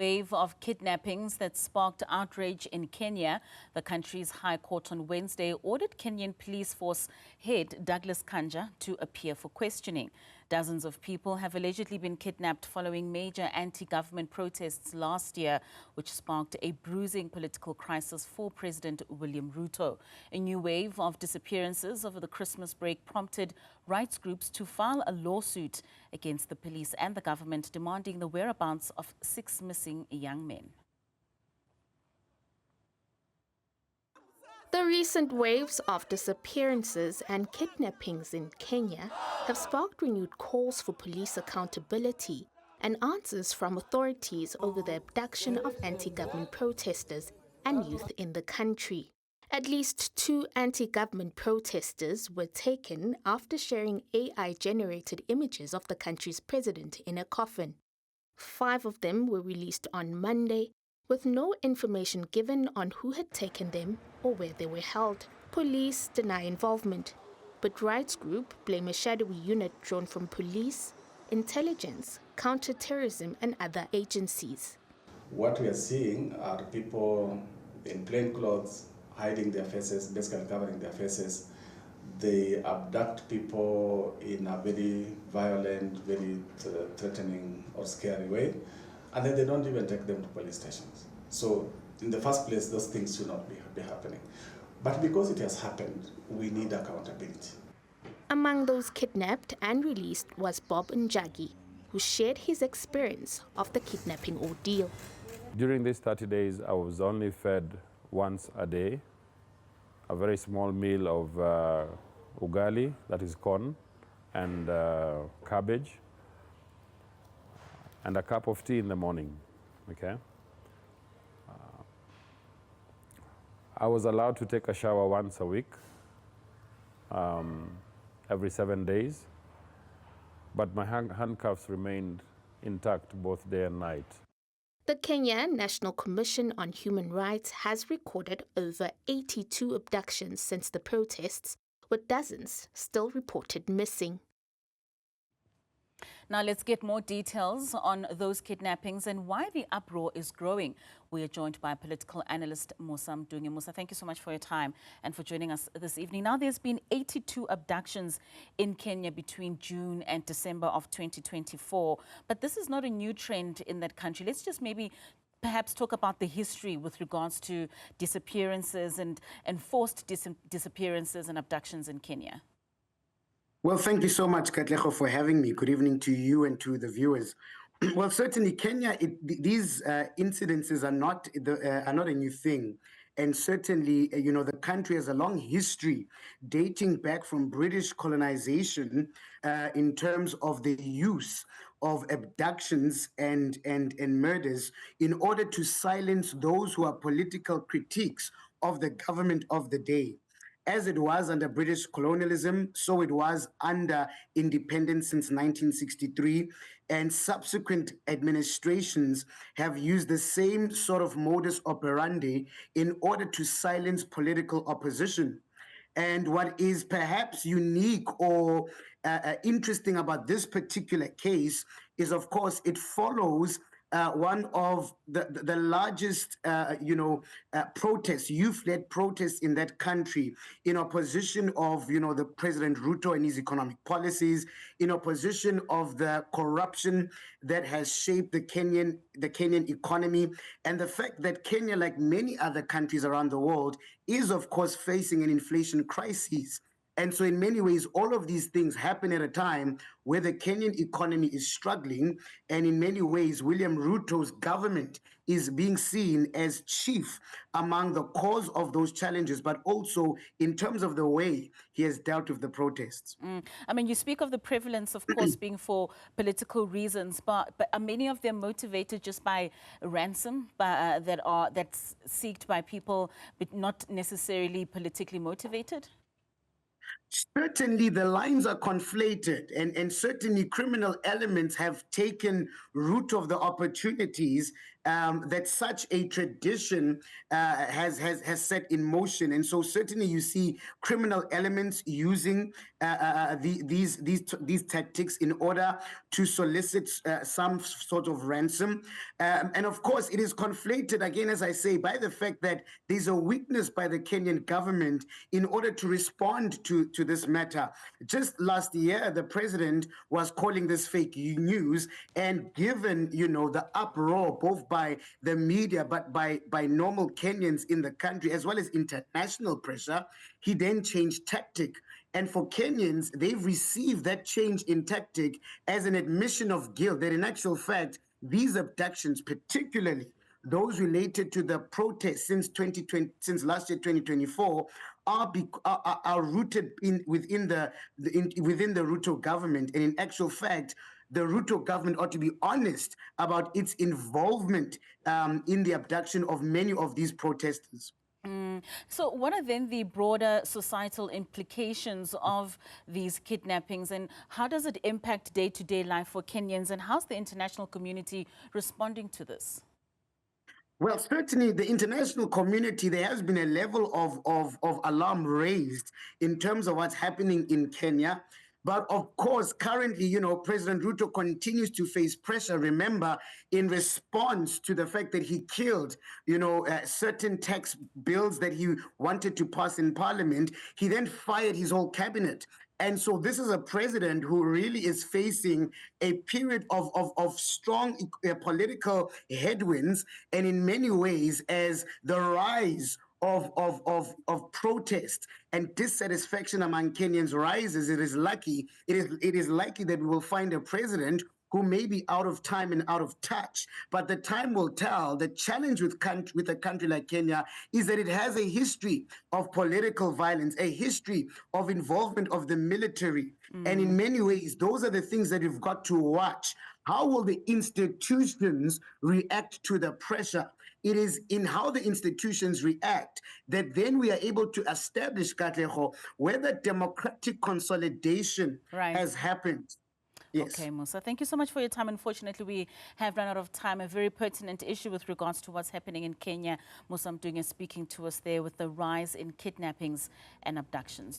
Wave of kidnappings that sparked outrage in Kenya. The country's High Court on Wednesday ordered Kenyan police force head Douglas Kanja to appear for questioning. Dozens of people have allegedly been kidnapped following major anti-government protests last year, which sparked a bruising political crisis for President William Ruto. A new wave of disappearances over the Christmas break prompted rights groups to file a lawsuit against the police and the government, demanding the whereabouts of 6 missing young men. The recent waves of disappearances and kidnappings in Kenya have sparked renewed calls for police accountability and answers from authorities over the abduction of anti-government protesters and youth in the country. At least 2 anti-government protesters were taken after sharing AI-generated images of the country's president in a coffin. 5 of them were released on Monday, with no information given on who had taken them or where they were held. Police deny involvement, but rights group blame a shadowy unit drawn from police, intelligence, counter-terrorism and other agencies. What we are seeing are people in plain clothes, hiding their faces, basically covering their faces. They abduct people in a very violent, very threatening or scary way, and then they don't even take them to police stations. So in the first place, those things should not be happening. But because it has happened, we need accountability. Among those kidnapped and released was Bob Njagi, who shared his experience of the kidnapping ordeal. During these 30 days, I was only fed once a day, a very small meal of ugali, that is corn, and cabbage, and a cup of tea in the morning, okay? I was allowed to take a shower once a week, every 7 days, but my handcuffs remained intact both day and night. The Kenyan National Commission on Human Rights has recorded over 82 abductions since the protests, with dozens still reported missing. Now let's get more details on those kidnappings and why the uproar is growing. We are joined by political analyst Musa Mdunge. Musa, thank you so much for your time and for joining us this evening. Now there's been 82 abductions in Kenya between June and December of 2024, but this is not a new trend in that country. Let's just maybe perhaps talk about the history with regards to disappearances and forced disappearances and abductions in Kenya. Well, thank you so much, Katleho, for having me. Good evening to you and to the viewers. Well, certainly, Kenya, these incidences are not a new thing. And certainly, the country has a long history dating back from British colonization in terms of the use of abductions and murders in order to silence those who are political critiques of the government of the day. As it was under British colonialism, so it was under independence since 1963, and subsequent administrations have used the same sort of modus operandi in order to silence political opposition. And what is perhaps unique or interesting about this particular case is, of course, it follows one of the largest, protests, youth-led protests in that country, in opposition of, the President Ruto and his economic policies, in opposition of the corruption that has shaped the Kenyan economy, and the fact that Kenya, like many other countries around the world, is, of course, facing an inflation crisis. And so in many ways, all of these things happen at a time where the Kenyan economy is struggling. And in many ways, William Ruto's government is being seen as chief among the cause of those challenges, but also in terms of the way he has dealt with the protests. I mean, you speak of the prevalence, of course, being for political reasons, but are many of them motivated just by ransom that's sought by people, but not necessarily politically motivated? Certainly, the lines are conflated, and certainly criminal elements have taken root of the opportunities that such a tradition has set in motion. And so certainly you see criminal elements using these tactics in order to solicit some sort of ransom. And of course, it is conflated, again, as I say, by the fact that there's a weakness by the Kenyan government in order to respond to this matter. Just last year, the president was calling this fake news, and given, the uproar both by the media but by normal Kenyans in the country as well as international pressure, he then changed tactic. And for Kenyans, they've received that change in tactic as an admission of guilt, that in actual fact, these abductions, particularly those related to the protests since last year, 2024, are rooted within the Ruto government. And in actual fact, the Ruto government ought to be honest about its involvement in the abduction of many of these protesters. So what are then the broader societal implications of these kidnappings, and how does it impact day-to-day life for Kenyans, and how's the international community responding to this? Well, certainly the international community, there has been a level of alarm raised in terms of what's happening in Kenya. But of course, currently, President Ruto continues to face pressure. Remember, in response to the fact that he killed, certain tax bills that he wanted to pass in parliament, he then fired his whole cabinet. And so this is a president who really is facing a period of strong political headwinds, and in many ways, as the rise of protest and dissatisfaction among Kenyans rises, it is likely that we will find a president who may be out of time and out of touch. But the time will tell. The challenge with a country like Kenya is that it has a history of political violence, a history of involvement of the military. And in many ways, those are the things that we've got to watch. How will the institutions react to the pressure? It is in how the institutions react that then we are able to establish, Katleho, whether democratic consolidation has happened. Yes. Okay, Musa, thank you so much for your time. Unfortunately, we have run out of time. A very pertinent issue with regards to what's happening in Kenya. Musa Mdunge speaking to us there with the rise in kidnappings and abductions.